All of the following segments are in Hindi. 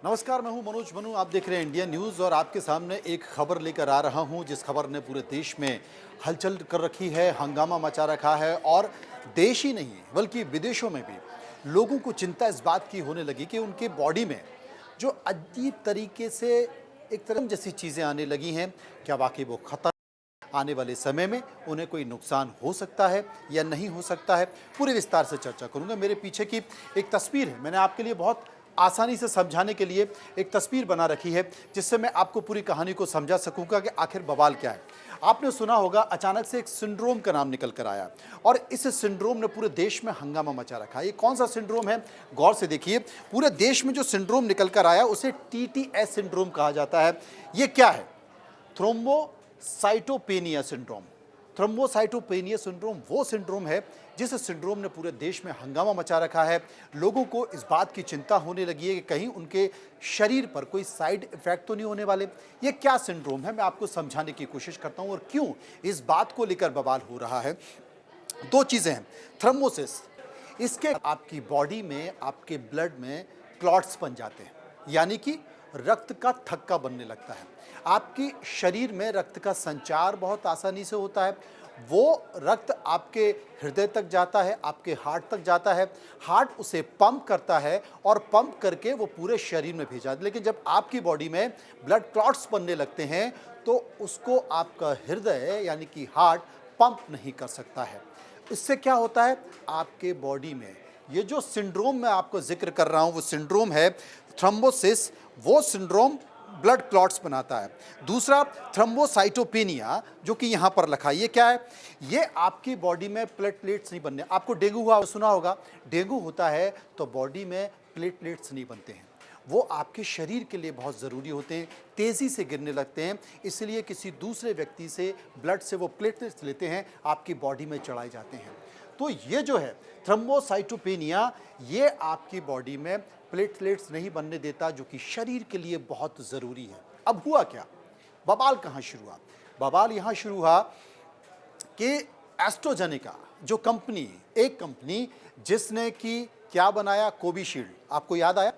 नमस्कार, मैं हूं मनोज मनु। आप देख रहे हैं इंडिया न्यूज़ और आपके सामने एक खबर लेकर आ रहा हूं जिस खबर ने पूरे देश में हलचल कर रखी है, हंगामा मचा रखा है और देश ही नहीं बल्कि विदेशों में भी लोगों को चिंता इस बात की होने लगी कि उनके बॉडी में जो अजीब तरीके से एक तरह जैसी चीज़ें आने लगी हैं, क्या वाकई वो खतर आने वाले समय में उन्हें कोई नुकसान हो सकता है या नहीं हो सकता है। पूरे विस्तार से चर्चा करूंगा। मेरे पीछे की एक तस्वीर है, मैंने आपके लिए बहुत आसानी से समझाने के लिए एक तस्वीर बना रखी है जिससे मैं आपको पूरी कहानी को समझा सकूंगा कि आखिर बवाल क्या है। आपने सुना होगा अचानक से एक सिंड्रोम का नाम निकल कर आया और इस सिंड्रोम ने पूरे देश में हंगामा मचा रखा है। ये कौन सा सिंड्रोम है, गौर से देखिए। पूरे देश में जो सिंड्रोम निकल कर आया उसे TTS सिंड्रोम कहा जाता है। ये क्या है? Thrombocytopenia syndrome. थ्रोम्बोसाइटोपेनिया सिंड्रोम वो सिंड्रोम है जिस सिंड्रोम ने पूरे देश में हंगामा मचा रखा है। लोगों को इस बात की चिंता होने लगी है कि कहीं उनके शरीर पर कोई साइड इफेक्ट तो नहीं होने वाले। ये क्या सिंड्रोम है, मैं आपको समझाने की कोशिश करता हूं और क्यों इस बात को लेकर बवाल हो रहा है। दो चीजें हैं। थ्रोम्बोसिस, इसके आपकी बॉडी में, आपके ब्लड में क्लॉट्स बन जाते हैं, यानी कि रक्त का थक्का बनने लगता है। आपकी शरीर में रक्त का संचार बहुत आसानी से होता है। वो रक्त आपके हृदय तक जाता है, आपके हार्ट तक जाता है। हार्ट उसे पंप करता है और पंप करके वो पूरे शरीर में भेजा। लेकिन जब आपकी बॉडी में ब्लड क्लॉट्स बनने लगते हैं तो उसको आपका हृदय यानी कि हार्ट पंप नहीं कर सकता है। इससे क्या होता है, आपके बॉडी में ये जो सिंड्रोम मैं आपको जिक्र कर रहा हूं वो सिंड्रोम है थ्रोम्बोसिस। वो सिंड्रोम ब्लड क्लॉट्स बनाता है। दूसरा थ्रोम्बोसाइटोपेनिया, जो कि यहां पर लिखा है, ये क्या है? ये आपकी बॉडी में प्लेटलेट्स नहीं बनने। आपको डेंगू हुआ, सुना होगा, डेंगू होता है तो बॉडी में प्लेटलेट्स नहीं बनते हैं। वो आपके शरीर के लिए बहुत ज़रूरी होते हैं, तेज़ी से गिरने लगते हैं, इसलिए किसी दूसरे व्यक्ति से ब्लड से वो प्लेटलेट्स लेते हैं, आपकी बॉडी में चढ़ाए जाते हैं। तो ये जो है थ्रोम्बोसाइटोपेनिया, ये आपकी बॉडी में प्लेटलेट्स नहीं बनने देता, जो कि शरीर के लिए बहुत ज़रूरी है। अब हुआ क्या, बवाल कहाँ शुरू हुआ? बवाल यहाँ शुरू हुआ कि एस्ट्राजेनेका जो कंपनी, एक कंपनी जिसने कि क्या बनाया, कोविशील्ड। आपको याद आया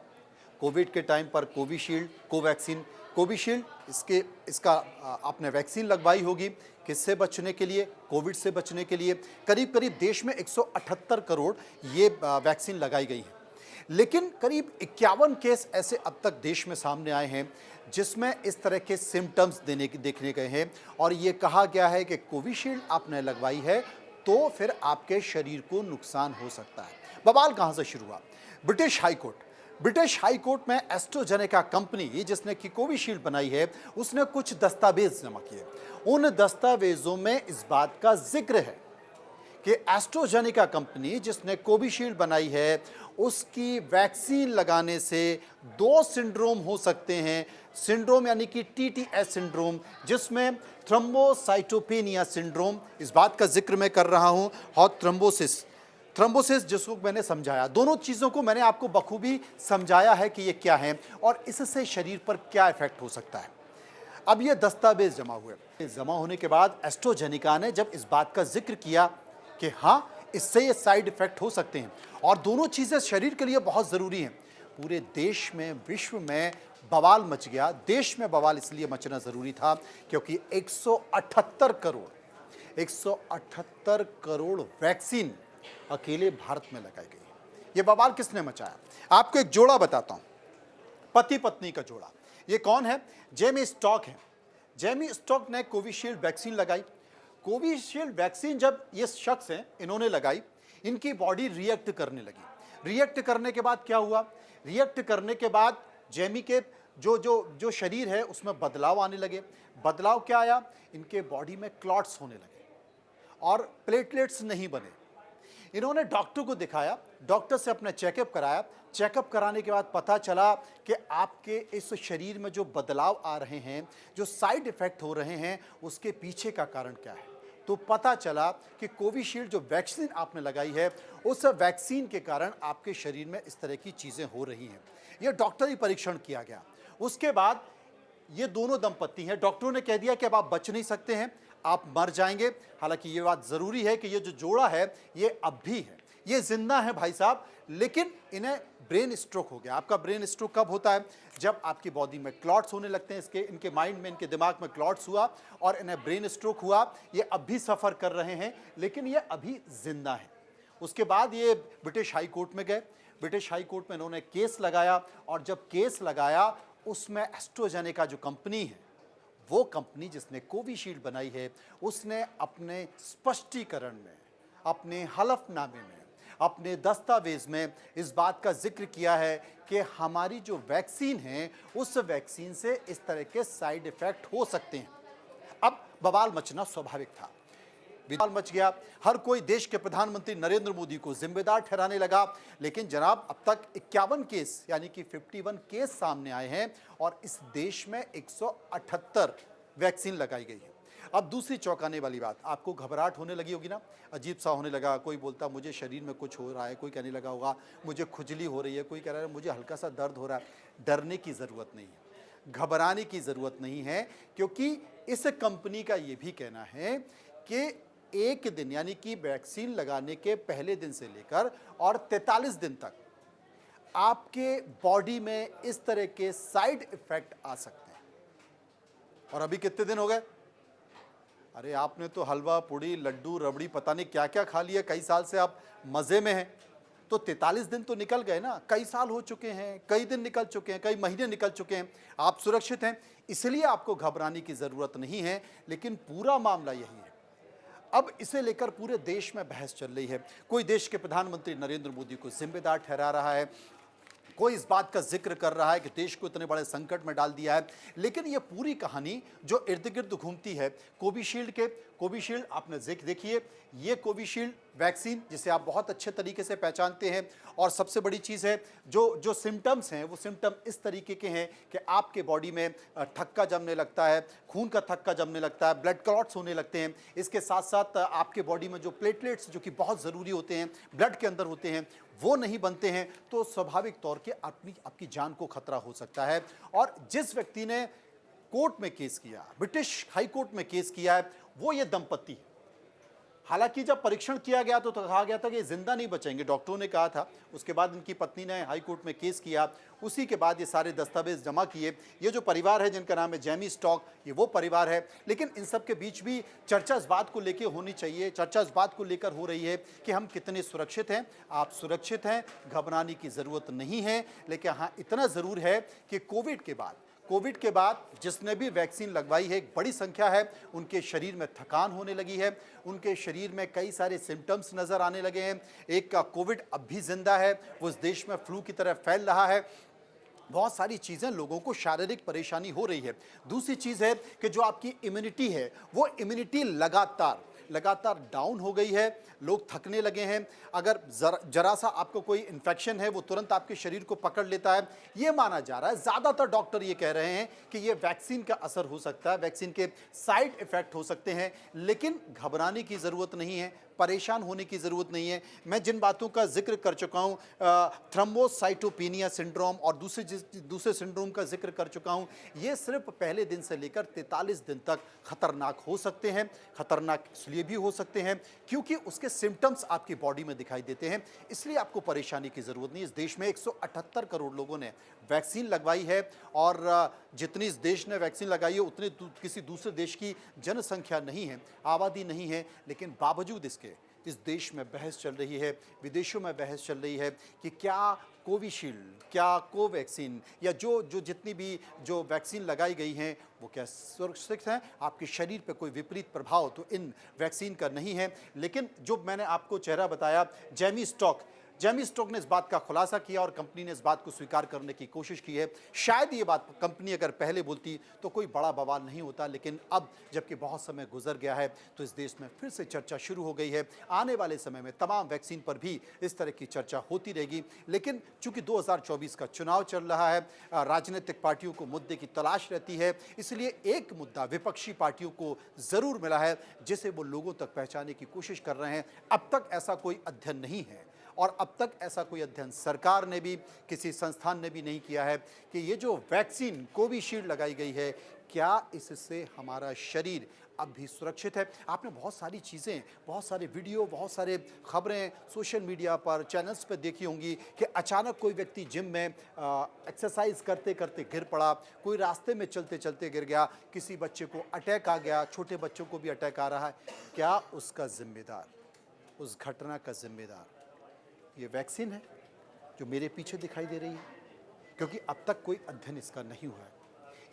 कोविड के टाइम पर कोविशील्ड, कोवैक्सीन। कोविशील्ड इसका आपने वैक्सीन लगवाई होगी, किससे बचने के लिए? कोविड से बचने के लिए। करीब करीब देश में 178 करोड़ ये वैक्सीन लगाई गई है। लेकिन करीब 51 केस ऐसे अब तक देश में सामने आए हैं जिसमें इस तरह के सिम्टम्स देखने गए हैं और ये कहा गया है कि कोविशील्ड आपने लगवाई है तो फिर आपके शरीर को नुकसान हो सकता है। बवाल कहाँ से शुरू हुआ? ब्रिटिश हाई कोर्ट में एस्ट्राजेनेका कंपनी जिसने कि कोविशील्ड बनाई है, उसने कुछ दस्तावेज जमा किए। उन दस्तावेजों में इस बात का जिक्र है कि एस्ट्राजेनेका कंपनी जिसने कोविशील्ड बनाई है, उसकी वैक्सीन लगाने से दो सिंड्रोम हो सकते हैं। सिंड्रोम यानी कि TTS सिंड्रोम, जिसमें थ्रोम्बोसाइटोपेनिया सिंड्रोम, इस बात का जिक्र मैं कर रहा हूं, और थ्रोम्बोसिस जिसको मैंने समझाया। दोनों चीज़ों को मैंने आपको बखूबी समझाया है कि ये क्या है और इससे शरीर पर क्या इफेक्ट हो सकता है। अब ये दस्तावेज जमा हुए। जमा होने के बाद एस्ट्राजेनेका ने जब इस बात का जिक्र किया कि हाँ, इससे ये साइड इफेक्ट हो सकते हैं और दोनों चीज़ें शरीर के लिए बहुत ज़रूरी हैं, पूरे देश में, विश्व में बवाल मच गया। देश में बवाल इसलिए मचना ज़रूरी था क्योंकि 178 करोड़ वैक्सीन अकेले भारत में लगाई गई। ये बवाल किसने मचाया? आपको एक जोड़ा बताता हूं, पति पत्नी का जोड़ा। ये कौन है? जेमी स्टॉक है। जेमी स्टॉक ने कोविशील्ड वैक्सीन लगाई। कोविशील्ड वैक्सीन जब ये शख्स हैं, इन्होंने लगाई, इनकी बॉडी रिएक्ट करने लगी। रिएक्ट करने के बाद क्या हुआ? रिएक्ट करने के बाद जेमी के जो शरीर है उसमें बदलाव आने लगे। बदलाव क्या आया? इनके बॉडी में क्लॉट्स होने लगे और प्लेटलेट्स नहीं बने। इन्होंने डॉक्टर को दिखाया, डॉक्टर से अपना चेकअप कराया। चेकअप कराने के बाद पता चला कि आपके इस शरीर में जो बदलाव आ रहे हैं, जो साइड इफेक्ट हो रहे हैं, उसके पीछे का कारण क्या है? तो पता चला कि कोविशील्ड जो वैक्सीन आपने लगाई है, उस वैक्सीन के कारण आपके शरीर में इस तरह की चीज़ें हो रही हैं। यह डॉक्टरी परीक्षण किया गया। उसके बाद ये दोनों दंपत्ति हैं, डॉक्टरों ने कह दिया कि अब आप बच नहीं सकते हैं, आप मर जाएंगे। हालांकि ये बात ज़रूरी है कि ये जो जोड़ा है ये अब भी है, ये जिंदा है भाई साहब, लेकिन इन्हें ब्रेन स्ट्रोक हो गया। आपका ब्रेन स्ट्रोक कब होता है? जब आपकी बॉडी में क्लॉट्स होने लगते हैं, इनके माइंड में, इनके दिमाग में क्लॉट्स हुआ और इन्हें ब्रेन स्ट्रोक हुआ। ये अब भी सफ़र कर रहे हैं, लेकिन ये अभी जिंदा है। उसके बाद ये ब्रिटिश हाई कोर्ट में गए। ब्रिटिश हाई कोर्ट में इन्होंने केस लगाया, और जब केस लगाया उसमें एस्ट्राजेनेका जो कंपनी है, वो कंपनी जिसने कोविशील्ड बनाई है, उसने अपने स्पष्टीकरण में, अपने हलफनामे में, अपने दस्तावेज में इस बात का जिक्र किया है कि हमारी जो वैक्सीन है, उस वैक्सीन से इस तरह के साइड इफेक्ट हो सकते हैं। अब बवाल मचना स्वाभाविक था, बवाल मच गया। हर कोई देश के प्रधानमंत्री नरेंद्र मोदी को जिम्मेदार ठहराने लगा। लेकिन जनाब, अब तक 51 केस यानी कि 51 केस सामने आए हैं, और इस देश में 178 वैक्सीन लगाई गई है। अब दूसरी चौंकाने वाली बात, आपको घबराहट होने लगी होगी ना, अजीब सा होने लगा। कोई बोलता मुझे शरीर में कुछ हो रहा है, कोई कहने लगा होगा मुझे खुजली हो रही है, कोई कह रहा है मुझे हल्का सा दर्द हो रहा है। डरने की ज़रूरत नहीं है, घबराने की ज़रूरत नहीं है, क्योंकि इस कंपनी का ये भी कहना है कि एक दिन यानी कि वैक्सीन लगाने के पहले दिन से लेकर और 43 दिन तक आपके बॉडी में इस तरह के साइड इफेक्ट आ सकते हैं। और अभी कितने दिन हो गए? अरे आपने तो हलवा पूड़ी लड्डू रबड़ी पता नहीं क्या क्या खा लिया, कई साल से आप मज़े में हैं। तो 43 दिन तो निकल गए ना, कई साल हो चुके हैं, कई दिन निकल चुके हैं, कई महीने निकल चुके हैं। आप सुरक्षित हैं, इसलिए आपको घबराने की ज़रूरत नहीं है। लेकिन पूरा मामला यही है, अब इसे लेकर पूरे देश में बहस चल रही है। कोई देश के प्रधानमंत्री नरेंद्र मोदी को जिम्मेदार ठहरा रहा है, कोई इस बात का जिक्र कर रहा है कि देश को इतने बड़े संकट में डाल दिया है। लेकिन ये पूरी कहानी जो इर्द गिर्द घूमती है कोविशील्ड आपने देखिए, ये कोविशील्ड वैक्सीन जिसे आप बहुत अच्छे तरीके से पहचानते हैं। और सबसे बड़ी चीज़ है, जो सिम्टम्स हैं, वो सिम्टम इस तरीके के हैं कि आपके बॉडी में थक्का जमने लगता है, खून का थक्का जमने लगता है, ब्लड क्लॉट्स होने लगते हैं। इसके साथ साथ आपके बॉडी में जो प्लेटलेट्स जो कि बहुत ज़रूरी होते हैं, ब्लड के अंदर होते हैं, वो नहीं बनते हैं। तो स्वाभाविक तौर के आपकी जान को खतरा हो सकता है। और जिस व्यक्ति ने कोर्ट में केस किया, ब्रिटिश हाई कोर्ट में केस किया है, वो ये दंपति। हालांकि जब परीक्षण किया गया तो कहा गया था कि ये जिंदा नहीं बचेंगे, डॉक्टरों ने कहा था। उसके बाद इनकी पत्नी ने हाई कोर्ट में केस किया, उसी के बाद ये सारे दस्तावेज जमा किए। ये जो परिवार है जिनका नाम है जेमी स्टॉक, ये वो परिवार है। लेकिन इन सब के बीच भी चर्चा इस बात को लेकर होनी चाहिए, चर्चा इस बात को लेकर हो रही है कि हम कितने सुरक्षित हैं। आप सुरक्षित हैं, घबराने की ज़रूरत नहीं है। लेकिन हाँ, इतना ज़रूर है कि कोविड के बाद जिसने भी वैक्सीन लगवाई है, एक बड़ी संख्या है, उनके शरीर में थकान होने लगी है, उनके शरीर में कई सारे सिम्टम्स नज़र आने लगे हैं। एक का कोविड अब भी जिंदा है, वो इस देश में फ्लू की तरह फैल रहा है। बहुत सारी चीज़ें, लोगों को शारीरिक परेशानी हो रही है। दूसरी चीज़ है कि जो आपकी इम्यूनिटी है, वो इम्यूनिटी लगातार डाउन हो गई है। लोग थकने लगे हैं। अगर जरा सा आपको कोई इन्फेक्शन है, वो तुरंत आपके शरीर को पकड़ लेता है। ये माना जा रहा है, ज़्यादातर डॉक्टर ये कह रहे हैं कि ये वैक्सीन का असर हो सकता है, वैक्सीन के साइड इफ़ेक्ट हो सकते हैं। लेकिन घबराने की ज़रूरत नहीं है, परेशान होने की ज़रूरत नहीं है। मैं जिन बातों का जिक्र कर चुका हूँ, थ्रोम्बोसाइटोपेनिया सिंड्रोम और दूसरे सिंड्रोम का जिक्र कर चुका हूँ, ये सिर्फ पहले दिन से लेकर 43 दिन तक खतरनाक हो सकते हैं। खतरनाक इसलिए भी हो सकते हैं क्योंकि उसके सिम्टम्स आपकी बॉडी में दिखाई देते हैं, इसलिए आपको परेशानी की ज़रूरत नहीं। इस देश में 178 करोड़ लोगों ने वैक्सीन लगवाई है, और जितनी इस देश ने वैक्सीन लगाई है उतनी किसी दूसरे देश की जनसंख्या नहीं है, आबादी नहीं है। लेकिन बावजूद इसके इस देश में बहस चल रही है, विदेशों में बहस चल रही है कि क्या कोविशील्ड, क्या कोवैक्सीन या जो जितनी भी जो वैक्सीन लगाई गई हैं, वो क्या सुरक्षित हैं, आपके शरीर पे कोई विपरीत प्रभाव तो इन वैक्सीन का नहीं है। लेकिन जो मैंने आपको चेहरा बताया, जेमी स्टॉक ने इस बात का खुलासा किया और कंपनी ने इस बात को स्वीकार करने की कोशिश की है। शायद ये बात कंपनी अगर पहले बोलती तो कोई बड़ा बवाल नहीं होता, लेकिन अब जबकि बहुत समय गुजर गया है तो इस देश में फिर से चर्चा शुरू हो गई है। आने वाले समय में तमाम वैक्सीन पर भी इस तरह की चर्चा होती रहेगी। लेकिन चूंकि 2024 का चुनाव चल रहा है, राजनीतिक पार्टियों को मुद्दे की तलाश रहती है, इसलिए एक मुद्दा विपक्षी पार्टियों को ज़रूर मिला है जिसे वो लोगों तक पहुँचाने की कोशिश कर रहे हैं। अब तक ऐसा कोई अध्ययन नहीं है और अब तक ऐसा कोई अध्ययन सरकार ने भी, किसी संस्थान ने भी नहीं किया है कि ये जो वैक्सीन कोविशील्ड लगाई गई है, क्या इससे हमारा शरीर अब भी सुरक्षित है। आपने बहुत सारी चीज़ें, बहुत सारे वीडियो, बहुत सारे खबरें सोशल मीडिया पर, चैनल्स पे देखी होंगी कि अचानक कोई व्यक्ति जिम में एक्सरसाइज करते करते गिर पड़ा, कोई रास्ते में चलते चलते गिर गया, किसी बच्चे को अटैक आ गया, छोटे बच्चों को भी अटैक आ रहा है। क्या उसका जिम्मेदार, उस घटना का जिम्मेदार ये वैक्सीन है जो मेरे पीछे दिखाई दे रही है? क्योंकि अब तक कोई अध्ययन इसका नहीं हुआ है।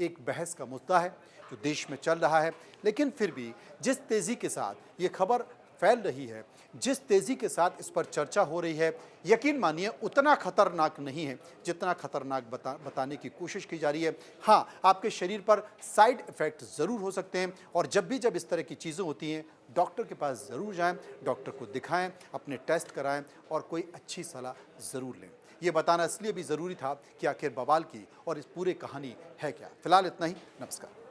एक बहस का मुद्दा है जो देश में चल रहा है, लेकिन फिर भी जिस तेज़ी के साथ ये खबर फैल रही है, जिस तेज़ी के साथ इस पर चर्चा हो रही है, यकीन मानिए उतना खतरनाक नहीं है जितना खतरनाक बताने की कोशिश की जा रही है। हाँ, आपके शरीर पर साइड इफ़ेक्ट ज़रूर हो सकते हैं और जब इस तरह की चीज़ें होती हैं, डॉक्टर के पास ज़रूर जाएं, डॉक्टर को दिखाएं, अपने टेस्ट कराएं और कोई अच्छी सलाह ज़रूर लें। ये बताना इसलिए भी ज़रूरी था कि आखिर बवाल की और इस पूरे कहानी है क्या। फिलहाल इतना ही। नमस्कार।